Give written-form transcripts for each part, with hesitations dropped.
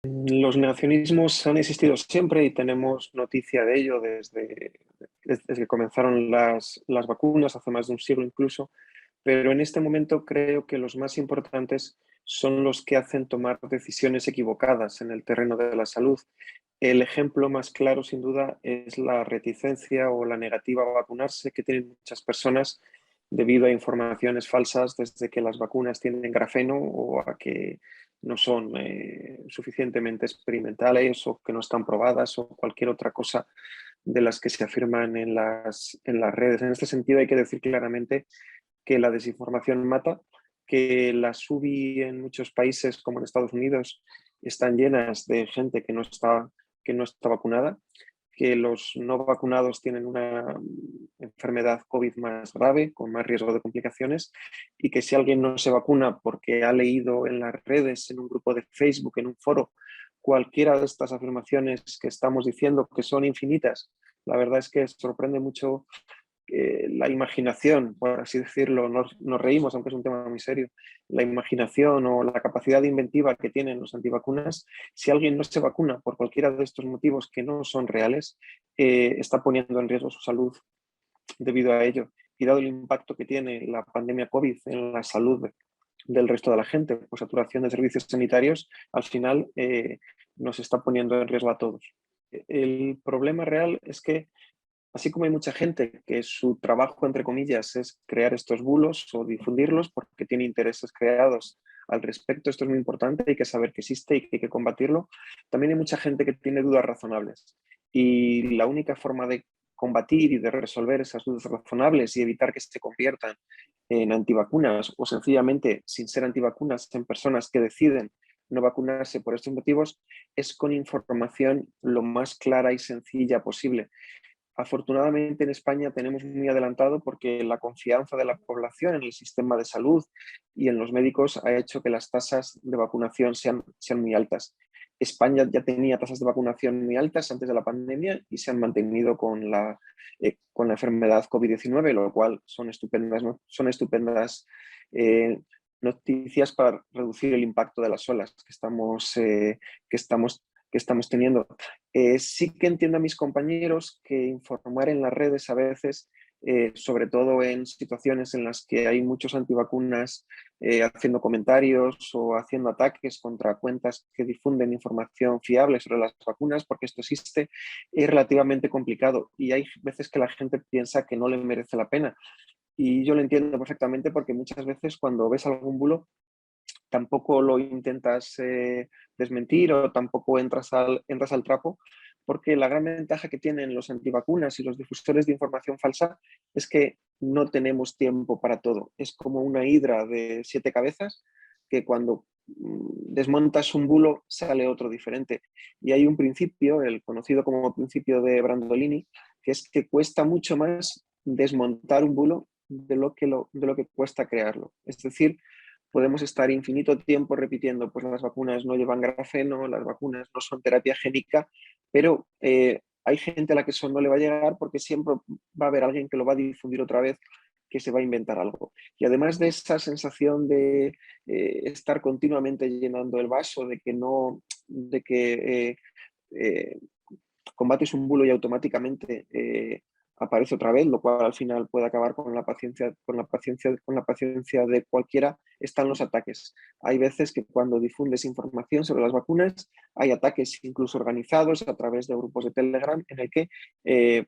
Los negacionismos han existido siempre y tenemos noticia de ello desde que comenzaron las vacunas, hace más de un siglo incluso, pero en este momento creo que los más importantes son los que hacen tomar decisiones equivocadas en el terreno de la salud. El ejemplo más claro, sin duda, es la reticencia o la negativa a vacunarse que tienen muchas personas debido a informaciones falsas desde que las vacunas tienen grafeno o a que no son suficientemente experimentales o que no están probadas o cualquier otra cosa de las que se afirman en las redes. En este sentido, hay que decir claramente que la desinformación mata, que las UBI en muchos países, como en Estados Unidos, están llenas de gente que no está vacunada, que los no vacunados tienen una enfermedad COVID más grave, con más riesgo de complicaciones, y que si alguien no se vacuna porque ha leído en las redes, en un grupo de Facebook, en un foro, cualquiera de estas afirmaciones que estamos diciendo que son infinitas, la verdad es que sorprende mucho la imaginación, por así decirlo, nos reímos, aunque es un tema muy serio, la imaginación o la capacidad de inventiva que tienen los antivacunas, si alguien no se vacuna por cualquiera de estos motivos que no son reales, está poniendo en riesgo su salud debido a ello. Y dado el impacto que tiene la pandemia COVID en la salud del resto de la gente, pues saturación de servicios sanitarios, al final nos está poniendo en riesgo a todos. El problema real es que así como hay mucha gente que su trabajo, entre comillas, es crear estos bulos o difundirlos porque tiene intereses creados al respecto, esto es muy importante, hay que saber que existe y que hay que combatirlo. También hay mucha gente que tiene dudas razonables y la única forma de combatir y de resolver esas dudas razonables y evitar que se conviertan en antivacunas o sencillamente sin ser antivacunas en personas que deciden no vacunarse por estos motivos es con información lo más clara y sencilla posible. Afortunadamente en España tenemos muy adelantado porque la confianza de la población en el sistema de salud y en los médicos ha hecho que las tasas de vacunación sean muy altas. España ya tenía tasas de vacunación muy altas antes de la pandemia y se han mantenido con la enfermedad COVID-19, lo cual son estupendas, ¿no? Son estupendas noticias para reducir el impacto de las olas que estamos teniendo. Sí que entiendo a mis compañeros que informar en las redes a veces, sobre todo en situaciones en las que hay muchos antivacunas haciendo comentarios o haciendo ataques contra cuentas que difunden información fiable sobre las vacunas, porque esto existe, es relativamente complicado y hay veces que la gente piensa que no le merece la pena. Y yo lo entiendo perfectamente porque muchas veces cuando ves algún bulo tampoco lo intentas desmentir o tampoco entras al trapo, porque la gran ventaja que tienen los antivacunas y los difusores de información falsa es que no tenemos tiempo para todo. Es como una hidra de 7 cabezas que cuando desmontas un bulo sale otro diferente. Y hay un principio, el conocido como principio de Brandolini, que es que cuesta mucho más desmontar un bulo de lo que cuesta crearlo. Es decir, podemos estar infinito tiempo repitiendo, pues las vacunas no llevan grafeno, las vacunas no son terapia génica, pero hay gente a la que eso no le va a llegar porque siempre va a haber alguien que lo va a difundir otra vez, que se va a inventar algo. Y además de esa sensación de estar continuamente llenando el vaso, de que eh, combates un bulo y automáticamente aparece otra vez, lo cual al final puede acabar con la paciencia de cualquiera, están los ataques. Hay veces que cuando difundes información sobre las vacunas, hay ataques incluso organizados a través de grupos de Telegram en el que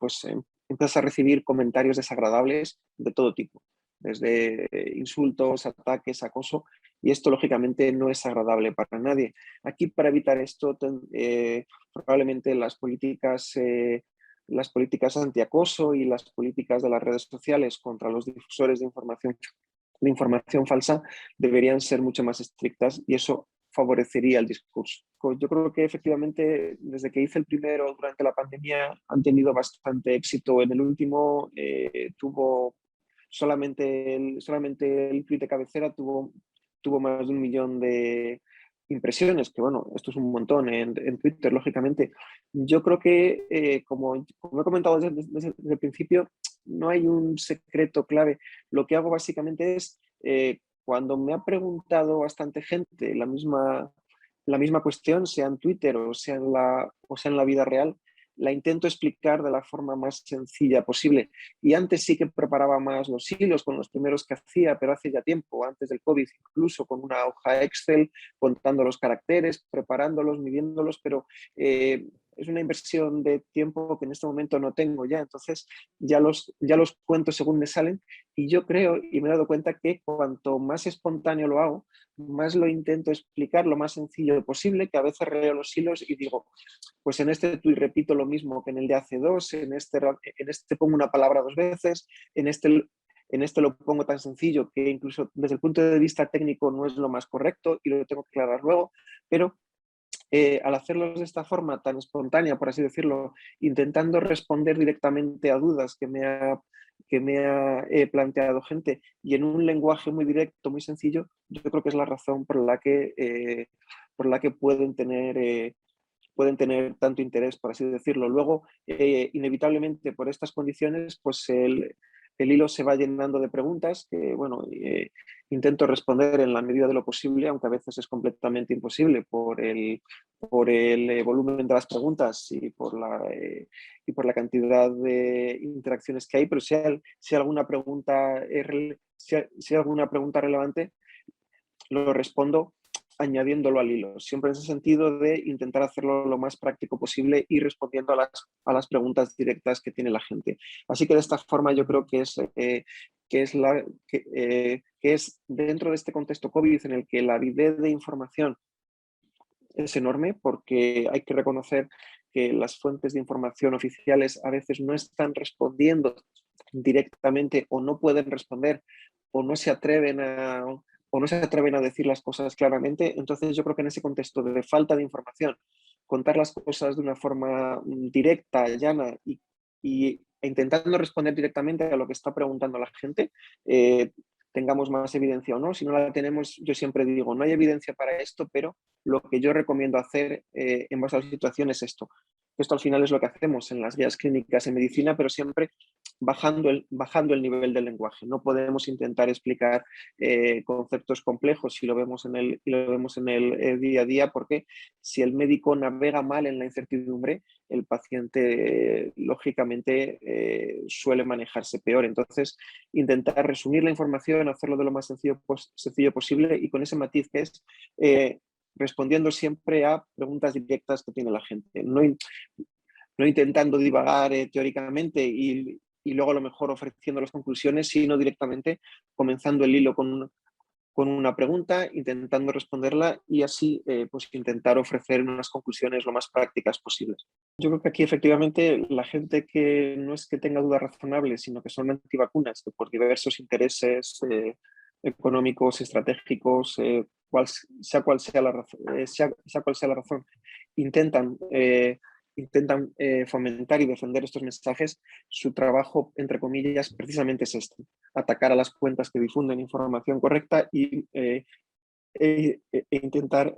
pues empiezas a recibir comentarios desagradables de todo tipo, desde insultos, ataques, acoso, y esto lógicamente no es agradable para nadie. Aquí para evitar esto probablemente las políticas antiacoso y las políticas de las redes sociales contra los difusores de información falsa deberían ser mucho más estrictas y eso favorecería el discurso. Yo creo que efectivamente desde que hice el primero durante la pandemia han tenido bastante éxito. En el último tuvo solamente el tweet de cabecera tuvo más de 1 millón de impresiones, que bueno, esto es un montón en Twitter, lógicamente. Yo creo que, como he comentado desde el principio, no hay un secreto clave. Lo que hago básicamente es, cuando me ha preguntado bastante gente la misma cuestión, sea en Twitter o sea en la vida real, la intento explicar de la forma más sencilla posible. Y antes sí que preparaba más los hilos con los primeros que hacía, pero hace ya tiempo, antes del COVID, incluso con una hoja Excel, contando los caracteres, preparándolos, midiéndolos, pero es una inversión de tiempo que en este momento no tengo ya. Entonces ya los cuento según me salen y yo creo y me he dado cuenta que cuanto más espontáneo lo hago, más lo intento explicar lo más sencillo posible, que a veces releo los hilos y digo, pues en este tuit repito lo mismo que en el de hace dos, en este pongo una palabra dos veces, en este lo pongo tan sencillo que incluso desde el punto de vista técnico no es lo más correcto y lo tengo que aclarar luego, pero al hacerlo de esta forma tan espontánea, por así decirlo, intentando responder directamente a dudas que me ha planteado gente y en un lenguaje muy directo, muy sencillo, yo creo que es la razón por la que pueden tener tanto interés, por así decirlo. Luego, inevitablemente, por estas condiciones, pues el hilo se va llenando de preguntas que, bueno, intento responder en la medida de lo posible, aunque a veces es completamente imposible por el volumen de las preguntas y por la cantidad de interacciones que hay, pero si hay alguna pregunta, si hay alguna pregunta relevante, lo respondo añadiéndolo al hilo, siempre en ese sentido de intentar hacerlo lo más práctico posible y respondiendo a las preguntas directas que tiene la gente. Así que de esta forma yo creo que es dentro de este contexto COVID en el que la avidez de información es enorme, porque hay que reconocer que las fuentes de información oficiales a veces no están respondiendo directamente o no pueden responder o no se atreven o no se atreven a decir las cosas claramente. Entonces yo creo que en ese contexto de falta de información, contar las cosas de una forma directa, llana e intentando responder directamente a lo que está preguntando la gente, tengamos más evidencia o no. Si no la tenemos, yo siempre digo, no hay evidencia para esto, pero lo que yo recomiendo hacer en base a la situación es esto. Esto al final es lo que hacemos en las guías clínicas en medicina, pero siempre bajando el nivel del lenguaje. No podemos intentar explicar conceptos complejos si lo vemos en el día a día, porque si el médico navega mal en la incertidumbre, el paciente lógicamente suele manejarse peor. Entonces, intentar resumir la información, hacerlo de lo más sencillo posible y con ese matiz que es respondiendo siempre a preguntas directas que tiene la gente. No intentando divagar teóricamente y luego a lo mejor ofreciendo las conclusiones, sino directamente comenzando el hilo con una pregunta, intentando responderla y así pues intentar ofrecer unas conclusiones lo más prácticas posibles. Yo creo que aquí efectivamente la gente que no es que tenga dudas razonables, sino que son antivacunas, que por diversos intereses económicos, estratégicos, sea cual sea sea cual sea la razón, intentan fomentar y defender estos mensajes, su trabajo, entre comillas, precisamente es este: atacar a las cuentas que difunden información correcta e intentar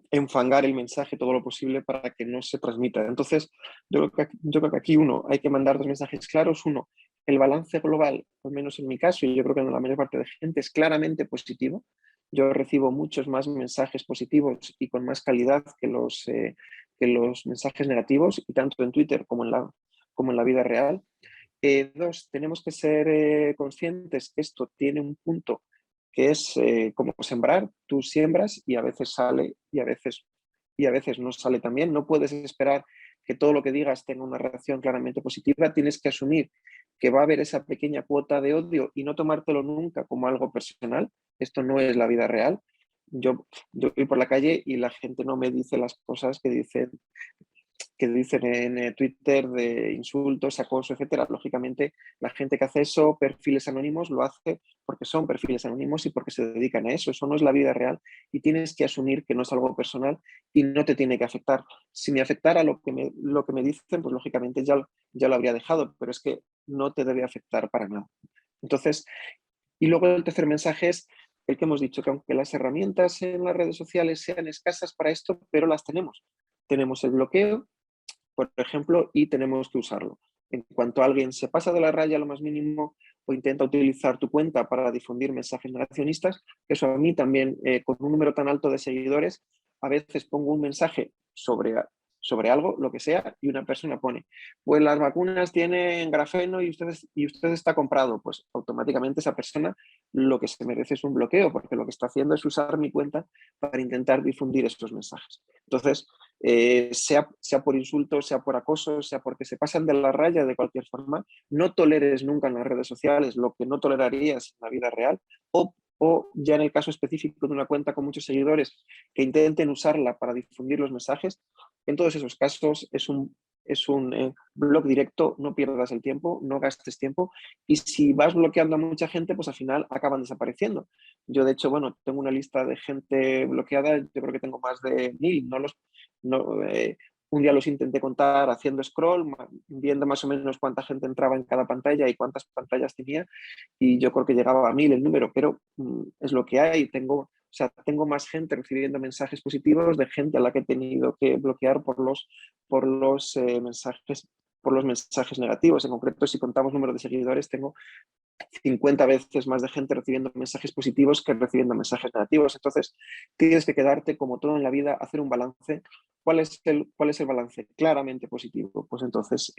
enfangar el mensaje todo lo posible para que no se transmita. Entonces, yo creo que aquí hay que mandar dos mensajes claros. Uno, el balance global, al menos en mi caso, y yo creo que en la mayor parte de gente, es claramente positivo. Yo recibo muchos más mensajes positivos y con más calidad que los mensajes negativos, y tanto en Twitter como en la vida real. Dos, tenemos que ser conscientes que esto tiene un punto que es como sembrar. Tú siembras y a veces sale y a veces no sale también. No puedes esperar que todo lo que digas tenga una reacción claramente positiva. Tienes que asumir que va a haber esa pequeña cuota de odio y no tomártelo nunca como algo personal. Esto no es la vida real. Yo voy por la calle y la gente no me dice las cosas que dicen en Twitter de insultos, acoso, etcétera. Lógicamente, la gente que hace eso, perfiles anónimos, lo hace porque son perfiles anónimos y porque se dedican a eso. Eso no es la vida real y tienes que asumir que no es algo personal y no te tiene que afectar. Si me afectara lo que me dicen, pues lógicamente ya lo habría dejado, pero es que no te debe afectar para nada. Entonces, y luego el tercer mensaje es el que hemos dicho, que aunque las herramientas en las redes sociales sean escasas para esto, pero las tenemos. Tenemos el bloqueo, por ejemplo, y tenemos que usarlo. En cuanto alguien se pasa de la raya a lo más mínimo, o intenta utilizar tu cuenta para difundir mensajes negacionistas. Eso a mí también, con un número tan alto de seguidores, a veces pongo un mensaje sobre algo, lo que sea, y una persona pone, pues las vacunas tienen grafeno y usted está comprado. Pues automáticamente esa persona lo que se merece es un bloqueo, porque lo que está haciendo es usar mi cuenta para intentar difundir estos mensajes. Entonces, sea por insulto, sea por acoso, sea porque se pasan de la raya de cualquier forma, no toleres nunca en las redes sociales lo que no tolerarías en la vida real, o ya en el caso específico de una cuenta con muchos seguidores que intenten usarla para difundir los mensajes. En todos esos casos es un blog directo, no pierdas el tiempo, no gastes tiempo, y si vas bloqueando a mucha gente, pues al final acaban desapareciendo. Yo de hecho, bueno, tengo una lista de gente bloqueada, yo creo que tengo más de 1000, no, un día los intenté contar haciendo scroll, viendo más o menos cuánta gente entraba en cada pantalla y cuántas pantallas tenía, y yo creo que llegaba a 1000 el número, pero es lo que hay. Tengo más gente recibiendo mensajes positivos de gente a la que he tenido que bloquear por los mensajes negativos. En concreto, si contamos número de seguidores, tengo 50 veces más de gente recibiendo mensajes positivos que recibiendo mensajes negativos. Entonces, tienes que quedarte, como todo en la vida, hacer un balance. ¿Cuál es el balance? Claramente positivo. Pues entonces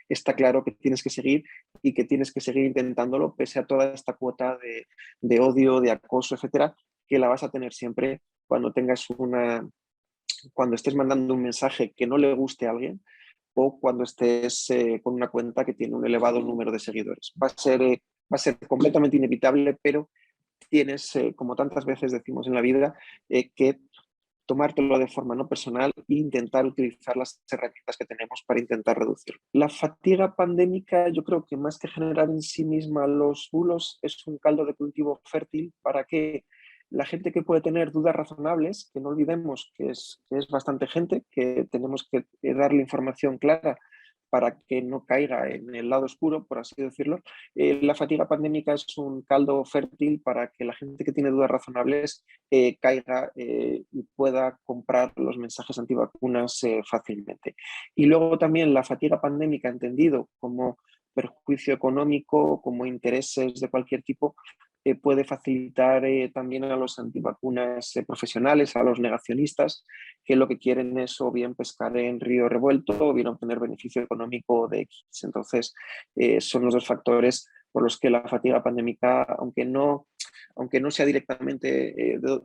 está claro que tienes que seguir y que tienes que seguir intentándolo pese a toda esta cuota de odio, de acoso, etcétera, que la vas a tener siempre cuando estés mandando un mensaje que no le guste a alguien o cuando estés con una cuenta que tiene un elevado número de seguidores. Va a ser completamente inevitable, pero tienes, como tantas veces decimos en la vida, que tomártelo de forma no personal e intentar utilizar las herramientas que tenemos para intentar reducirlo. La fatiga pandémica, yo creo que más que generar en sí misma los bulos, es un caldo de cultivo fértil para que la gente que puede tener dudas razonables, que no olvidemos que es bastante gente, que tenemos que darle información clara para que no caiga en el lado oscuro, por así decirlo. La fatiga pandémica es un caldo fértil para que la gente que tiene dudas razonables caiga y pueda comprar los mensajes antivacunas fácilmente. Y luego también la fatiga pandémica, entendido como perjuicio económico, como intereses de cualquier tipo, puede facilitar también a los antivacunas profesionales, a los negacionistas, que lo que quieren es o bien pescar en río revuelto o bien obtener beneficio económico de X. Entonces, son los dos factores por los que la fatiga pandémica, aunque no sea directamente de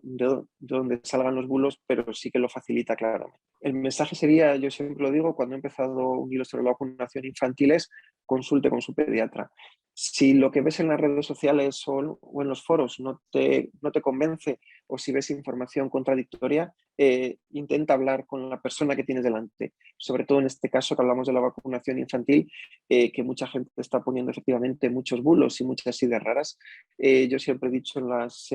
donde salgan los bulos, pero sí que lo facilita claramente. El mensaje sería, yo siempre lo digo, cuando he empezado un hilo sobre la vacunación infantil es consulte con su pediatra. Si lo que ves en las redes sociales o en los foros no te convence, o si ves información contradictoria, intenta hablar con la persona que tienes delante. Sobre todo en este caso que hablamos de la vacunación infantil, que mucha gente está poniendo efectivamente muchos bulos y muchas ideas raras. Yo siempre he dicho en las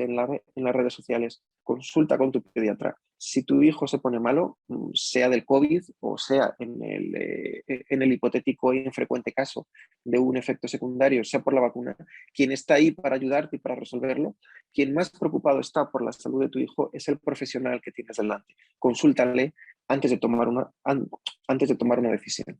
redes sociales, consulta con tu pediatra. Si tu hijo se pone malo, sea del COVID o sea en el hipotético e infrecuente caso de un efecto secundario, sea por la vacuna, quien está ahí para ayudarte y para resolverlo, quien más preocupado está por la salud de tu hijo es el profesional que tienes delante. Consúltale antes de tomar una decisión.